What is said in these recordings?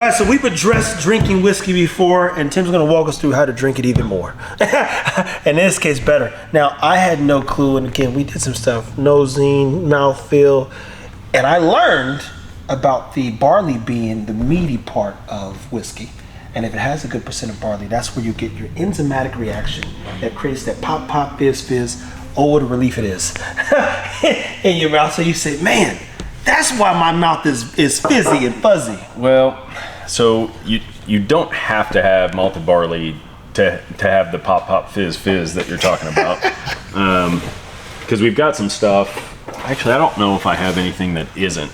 All right, so we've addressed drinking whiskey before, and Tim's going to walk us through how to drink it even more. In this case, better. Now, I had no clue, and again, we did some stuff, nosing, mouthfeel, and I learned about the barley being the meaty part of whiskey. And if it has a good percent of barley, that's where you get your enzymatic reaction that creates that pop, pop, fizz, fizz. Oh, what a relief it is in your mouth. So you say, man, that's why my mouth is fizzy and fuzzy. Well, so you don't have to have malted barley to have the pop pop fizz fizz that you're talking about, because we've got some stuff. Actually, I don't know if I have anything that isn't.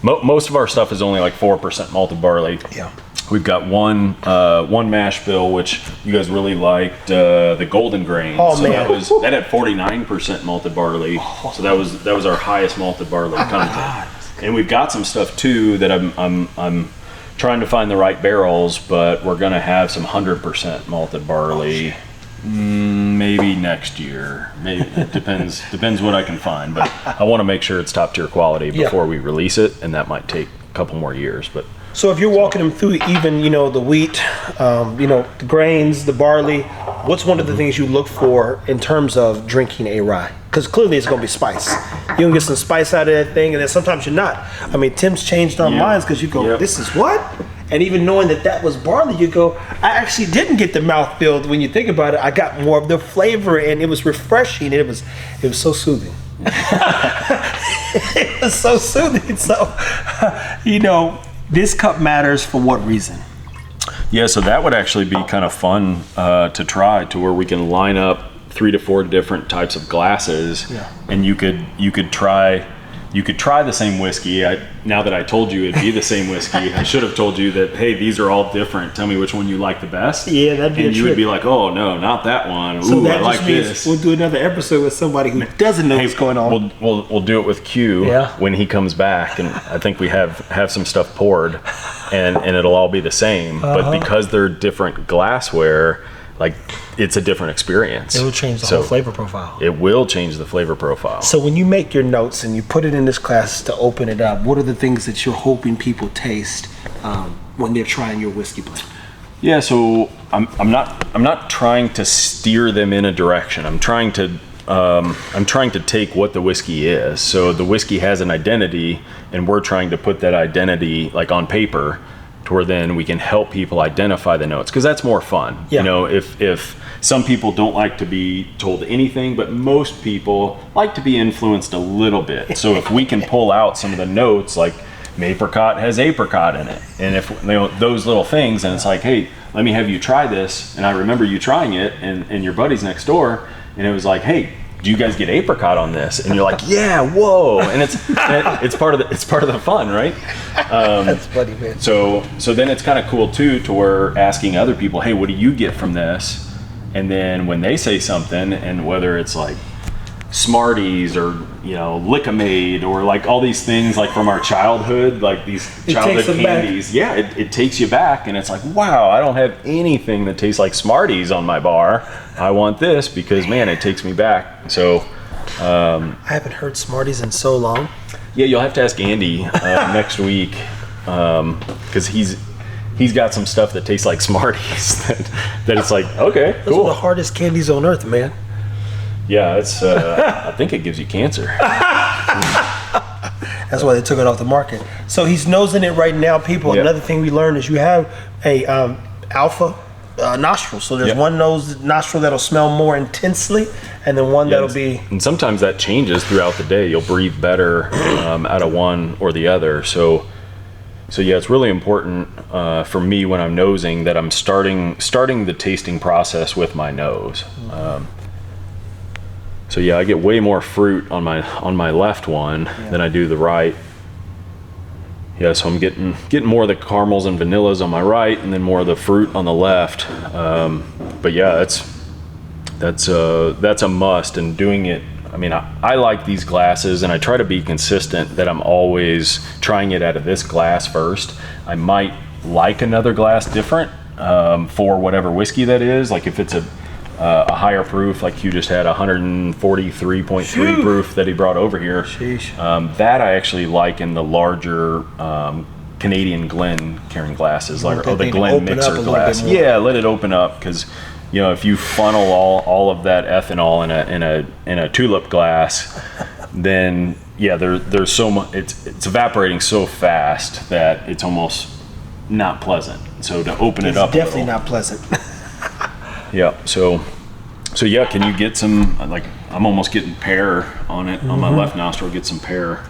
Most of our stuff is only like 4% malted barley. Yeah. We've got one mash bill, which you guys really liked, the golden grain. Oh, so man. that had 49% malted barley. So that was our highest malted barley content. God. And we've got some stuff too that I'm trying to find the right barrels, but we're gonna have some 100% malted barley. Maybe next year. Maybe it depends what I can find. But I want to make sure it's top tier quality before we release it, and that might take a couple more years. But so if you're walking them through even, the wheat, the grains, the barley, what's one of the things you look for in terms of drinking a rye? Because clearly it's going to be spice. You're going to get some spice out of that thing, and then sometimes you're not. I mean, Tim's changed our minds because you go, this is what? And even knowing that was barley, you go, I actually didn't get the mouth filled. When you think about it, I got more of the flavor, and it was refreshing. It was so soothing. It was so soothing. So, this cup matters for what reason? yeah, so that would actually be kind of fun to try, to where we can line up 3 to 4 different types of glasses, and you could try the same whiskey. Now that I told you it'd be the same whiskey, I should have told you that, hey, these are all different. Tell me which one you like the best. Yeah, that'd be. And you would be like, oh no, not that one. Ooh, so that I like this. We'll do another episode with somebody who doesn't know what's going on. We'll do it with Q when he comes back, and I think we have some stuff poured, and it'll all be the same. But because they're different glassware, like, it's a different experience. It will change the whole flavor profile. It will change the flavor profile. So when you make your notes and you put it in this class to open it up, what are the things that you're hoping people taste when they're trying your whiskey blend? Yeah, so I'm not trying to steer them in a direction. I'm trying to take what the whiskey is. So the whiskey has an identity, and we're trying to put that identity like on paper, to where then we can help people identify the notes, because that's more fun. Yeah. You know, if some people don't like to be told anything, but most people like to be influenced a little bit. So if we can pull out some of the notes, like apricot has apricot in it, and if those little things, and it's like, hey, let me have you try this, and I remember you trying it, and your buddy's next door, and it was like, hey, do you guys get apricot on this? And you're like, yeah, whoa, and it's part of the fun, right? That's funny, man. So then it's kind of cool too, to where asking other people, hey, what do you get from this? And then when they say something, and whether it's like Smarties or Lick-A-Maid or like all these things like from our childhood, like these childhood candies, it takes you back, and it's like, wow, I don't have anything that tastes like Smarties on my bar. I want this because, man, it takes me back. So I haven't heard Smarties in so long. Yeah, you'll have to ask Andy next week, because he's got some stuff that tastes like Smarties that it's like, okay, cool. Those are the hardest candies on earth, man. Yeah, it's. I think it gives you cancer. That's why they took it off the market. So he's nosing it right now, people. Yeah. Another thing we learned is you have a alpha nostril. So there's one nostril that'll smell more intensely, and then one that'll be. And sometimes that changes throughout the day. You'll breathe better out of one or the other. So yeah, it's really important for me when I'm nosing that I'm starting the tasting process with my nose. So yeah, I get way more fruit on my left one than I do the right. Yeah, so I'm getting more of the caramels and vanillas on my right, and then more of the fruit on the left. But yeah, that's a must. And doing it, I mean, I like these glasses, and I try to be consistent that I'm always trying it out of this glass first. I might like another glass different for whatever whiskey that is. Like if it's a higher proof, like Hugh just had 143.3 proof that he brought over here. That I actually like in the larger Canadian Glen carrying glasses, like that the thing to Glen open up mixer a little glass. bit more. Yeah, let it open up, because if you funnel all of that ethanol in a tulip glass, then there's so much. It's evaporating so fast that it's almost not pleasant. So to open it up, it's definitely not pleasant. Yeah. So yeah, can you get some, like, I'm almost getting pear on it, on my left nostril, get some pear.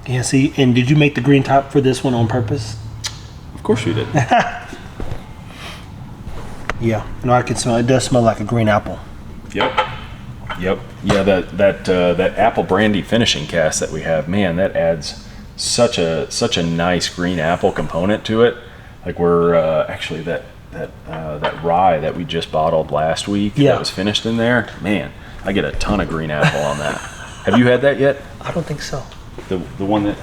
Yeah, see, and did you make the green top for this one on purpose? Of course we did. Yeah, no, I can smell it. It does smell like a green apple. Yep. Yeah, that apple brandy finishing cast that we have, man, that adds such a nice green apple component to it. Like, we're actually that rye that we just bottled last week that was finished in there, man, I get a ton of green apple on that. Have you had that yet? I don't think so. The one that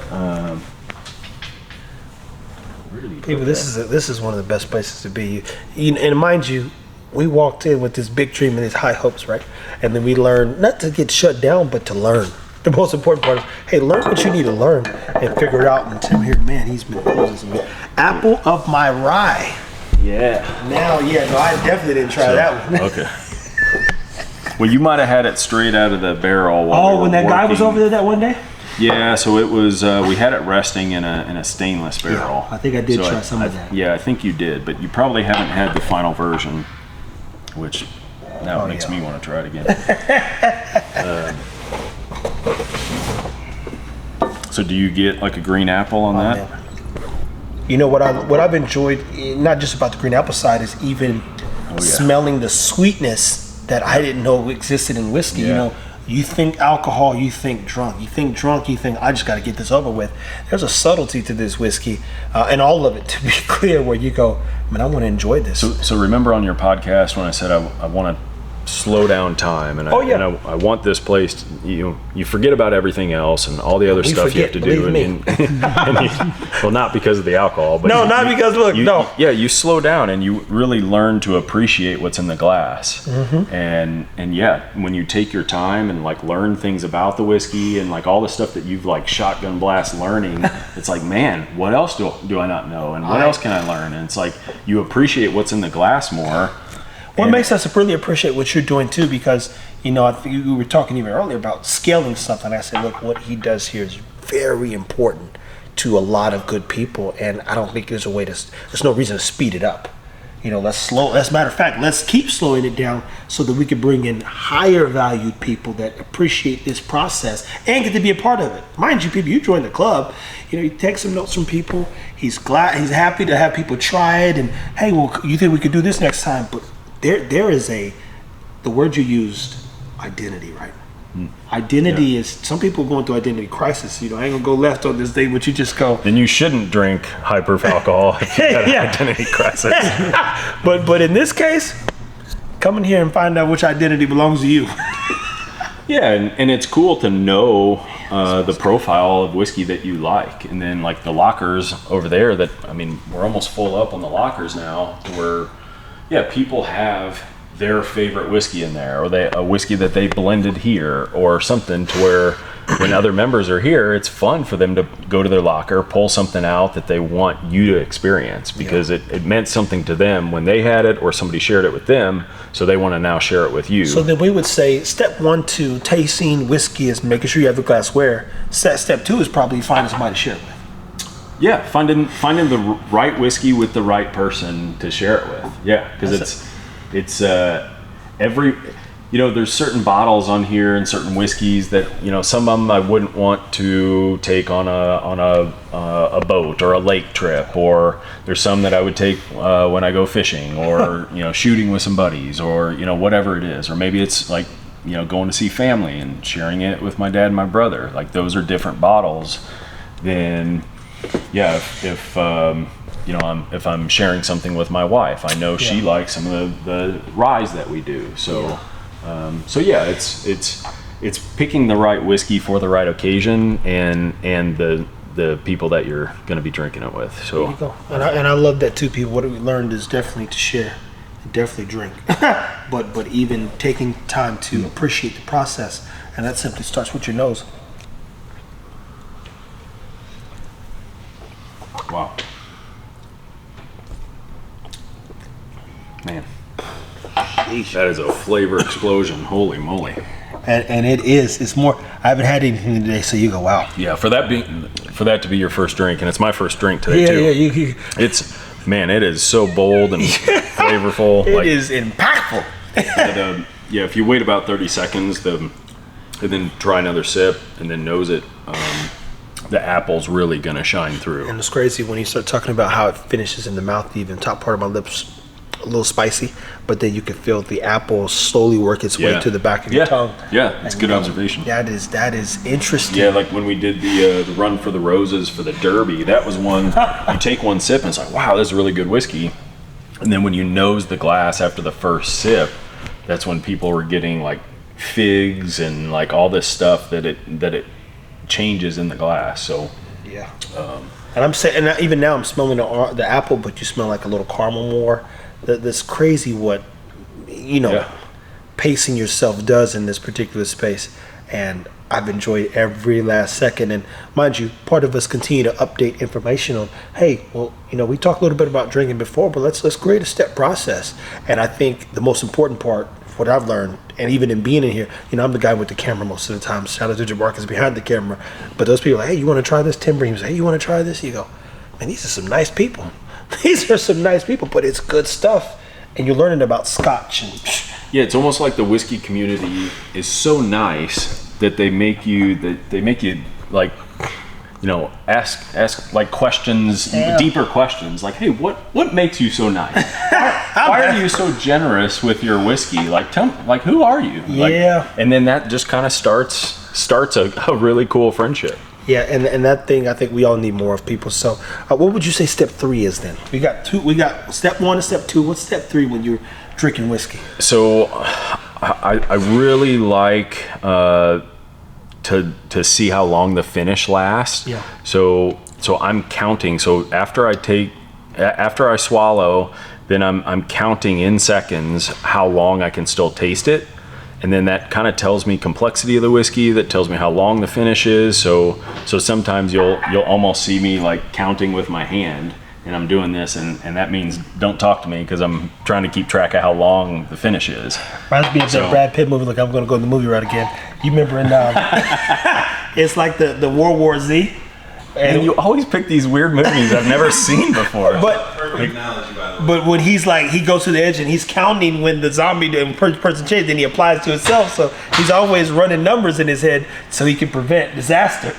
where did he put People, that? this is one of the best places to be. And mind you, we walked in with this big dream and these high hopes, right? And then we learned not to get shut down, but to learn. The most important part is, hey, learn what you need to learn and figure it out. And Tim here, man, he's been closing some. Apple of my rye. Yeah. Now, no, I definitely didn't try that one. Okay. Well, you might have had it straight out of the barrel. When that guy was over there that one day? Yeah, so it was, we had it resting in a stainless barrel. Yeah, I think I did try some of that. Yeah, I think you did, but you probably haven't had the final version, which now makes me want to try it again. So do you get like a green apple on that? Man. You know what I've enjoyed, not just about the green apple side, is even smelling the sweetness that I didn't know existed in whiskey. Yeah. You think alcohol, you think drunk. You think drunk, you think I just got to get this over with. There's a subtlety to this whiskey, and all of it, to be clear, where you go, man, I want to enjoy this. So remember on your podcast when I said I want to slow down time, and I want this place to, you forget about everything else and all the other stuff you have to do, and well, not because of the alcohol, but you slow down and you really learn to appreciate what's in the glass. And when you take your time and like learn things about the whiskey and like all the stuff that you've like shotgun blast learning, it's like, man, what else do I not know, and what else can I learn? And it's like you appreciate what's in the glass more. What makes us really appreciate what you're doing too, because I think we were talking even earlier about scaling something. I said, look, what he does here is very important to a lot of good people, and I don't think there's no reason to speed it up. Let's slow. As a matter of fact, let's keep slowing it down so that we can bring in higher valued people that appreciate this process and get to be a part of it. Mind you, people, you join the club. You take some notes from people. He's happy to have people try it, and hey, well, you think we could do this next time? But there is the word you used, identity, right? Identity is, some people are going through identity crisis. I ain't gonna go left on this day, but you just go. Then you shouldn't drink high proof alcohol if you got an identity crisis. But in this case, come in here and find out which identity belongs to you. Yeah, and it's cool to know the profile of whiskey that you like, and then like the lockers over there. We're almost full up on the lockers now, where people have their favorite whiskey in there, or a whiskey that they blended here, or something, to where when other members are here, it's fun for them to go to their locker, pull something out that they want you to experience, because it meant something to them when they had it, or somebody shared it with them, so they want to now share it with you. So then we would say step 1 to tasting whiskey is making sure you have the glassware. Step 2 is probably finding somebody to share it with. Yeah, finding the right whiskey with the right person to share it with. Yeah, because it's there's certain bottles on here and certain whiskeys that some of them I wouldn't want to take on a boat or a lake trip, or there's some that I would take when I go fishing, or shooting with some buddies, or whatever it is, or maybe it's like going to see family and sharing it with my dad and my brother. Like, those are different bottles than if I'm sharing something with my wife, I know she likes some of the ryes that we do. So, it's picking the right whiskey for the right occasion, and the people that you're going to be drinking it with. So there you go. And I love that too, people. What we learned is definitely to share, definitely drink, but even taking time to appreciate the process, and that simply starts with your nose. Man, that is a flavor explosion. Holy moly. And it's more, I haven't had anything today, so you go, wow. Yeah, for that to be your first drink, and it's my first drink today too. Yeah. It is so bold and flavorful. It is impactful. If you wait about 30 seconds, and then try another sip, and then nose it, the apple's really gonna shine through. And it's crazy when you start talking about how it finishes in the mouth, even top part of my lips a little spicy, but then you can feel the apple slowly work its way to the back of your tongue. Yeah, it's a good observation. That is interesting. Yeah, like when we did the run for the roses for the Derby, that was one, you take one sip and it's like, wow, this is really good whiskey. And then when you nose the glass after the first sip, that's when people were getting like figs and like all this stuff that it changes in the glass. So yeah. And I'm saying, and even now I'm smelling the apple, but you smell like a little caramel more. That's crazy what pacing yourself does in this particular space, and I've enjoyed every last second. And mind you, part of us continue to update information on, hey, well, we talked a little bit about drinking before, but let's create a step process. And I think the most important part, what I've learned, and even in being in here, I'm the guy with the camera most of the time. Shout out to Jamarcus behind the camera. But those people are like, hey, you want to try this? Tim brings, hey, you want to try this? You go, man, these are some nice people. These are some nice people, but it's good stuff. And you're learning about Scotch. Yeah, it's almost like the whiskey community is so nice that they make you like, ask like questions, deeper questions. Like, hey, what makes you so nice? Why are you so generous with your whiskey? Like, tell me, like, who are you? Like, and then that just kind of starts a really cool friendship. Yeah, and that thing I think we all need more of people. So, what would you say step 3 is then? We got step 1 and step 2. What's step 3 when you're drinking whiskey? So, I really like to see how long the finish lasts. Yeah. So I'm counting. So after I swallow, then I'm counting in seconds how long I can still taste it. And then that kind of tells me complexity of the whiskey, that tells me how long the finish is. So sometimes you'll almost see me like counting with my hand, and I'm doing this, and that means don't talk to me because I'm trying to keep track of how long the finish is. Reminds me of that Brad Pitt movie, like I'm going to go to the movie route again. You remember in it's like the World War Z. And you always pick these weird movies I've never seen before. But when he's like, he goes to the edge and he's counting when the zombie person changes, then he applies to himself. So he's always running numbers in his head so he can prevent disaster.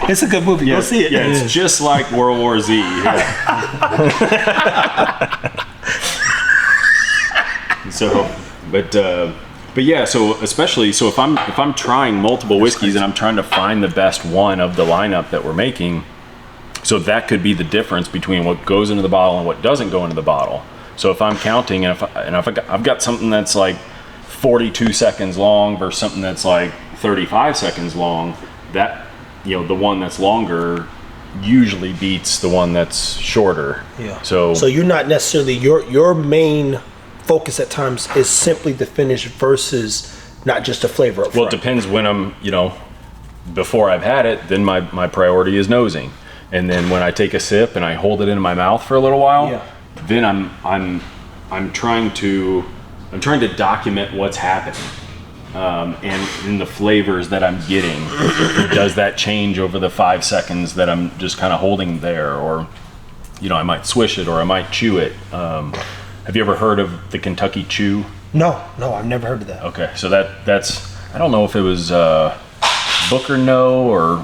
It's a good movie. Go see it. Yeah, it's just like World War Z. Yeah. But yeah, so especially if I'm trying multiple whiskeys and I'm trying to find the best one of the lineup that we're making, so that could be the difference between what goes into the bottle and what doesn't go into the bottle. So if I'm counting and if I've got something that's like 42 seconds long versus something that's like 35 seconds long, that the one that's longer usually beats the one that's shorter. Yeah. So you're not necessarily your main focus at times is simply the finish versus not just the flavor up front. Well, it depends when I'm, before I've had it, then my priority is nosing. And then when I take a sip and I hold it in my mouth for a little while, then I'm trying to document what's happening. And in the flavors that I'm getting, does that change over the 5 seconds that I'm just kind of holding there? Or, I might swish it or I might chew it. Have you ever heard of the Kentucky Chew? No, I've never heard of that. Okay, so that's I don't know if it was Booker No or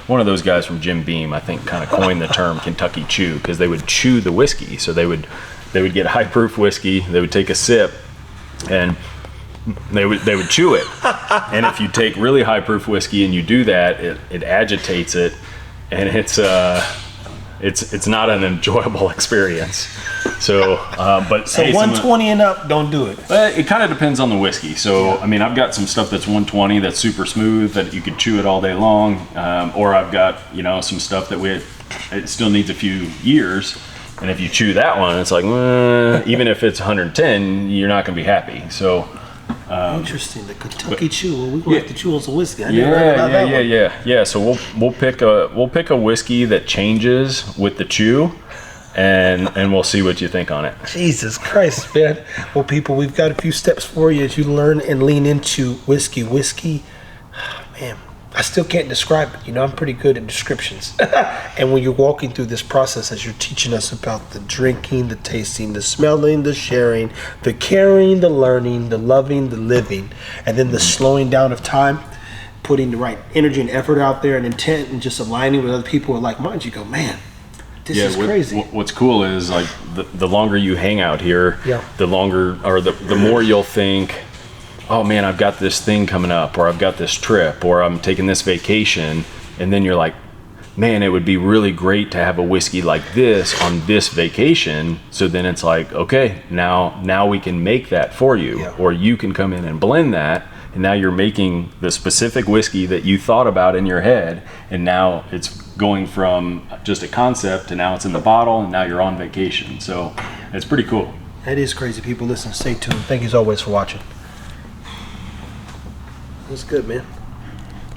one of those guys from Jim Beam, I think, kind of coined the term Kentucky Chew because they would chew the whiskey. So they would get high proof whiskey, they would take a sip, and they would chew it. And if you take really high proof whiskey and you do that, it agitates it, and it's not an enjoyable experience. So, but so hey, 120 and up, don't do it. It kind of depends on the whiskey. So, I mean, I've got some stuff that's 120 that's super smooth that you could chew it all day long, or I've got some stuff that it still needs a few years, and if you chew that one, it's like even if it's 110, you're not going to be happy. So. Interesting, the Kentucky Chew. Well, we're gonna have to chew on some whiskey. I never heard about that one. Yeah. So we'll pick a whiskey that changes with the chew, and we'll see what you think on it. Jesus Christ, man. Well, people, we've got a few steps for you as you learn and lean into whiskey. Whiskey, man, I still can't describe it. You know, I'm pretty good at descriptions. And when you're walking through this process, as you're teaching us about the drinking, the tasting, the smelling, the sharing, the caring, the learning, the loving, the living, and then the slowing down of time, putting the right energy and effort out there and intent and just aligning with other people with like minds, you go, man, this is crazy. What's cool is like the longer you hang out here, Yeah. the longer or the more you'll think, oh man, I've got this thing coming up, or I've got this trip, or I'm taking this vacation, and then you're like, man, it would be really great to have a whiskey like this on this vacation. So then it's like, okay, now we can make that for you, Yeah. or you can come in and blend that. And now you're making the specific whiskey that you thought about in your head, and now it's going from just a concept to now it's in the bottle, and now you're on vacation. So it's pretty cool. That is crazy, people. Listen, stay tuned. Thank you as always for watching. That's good, man.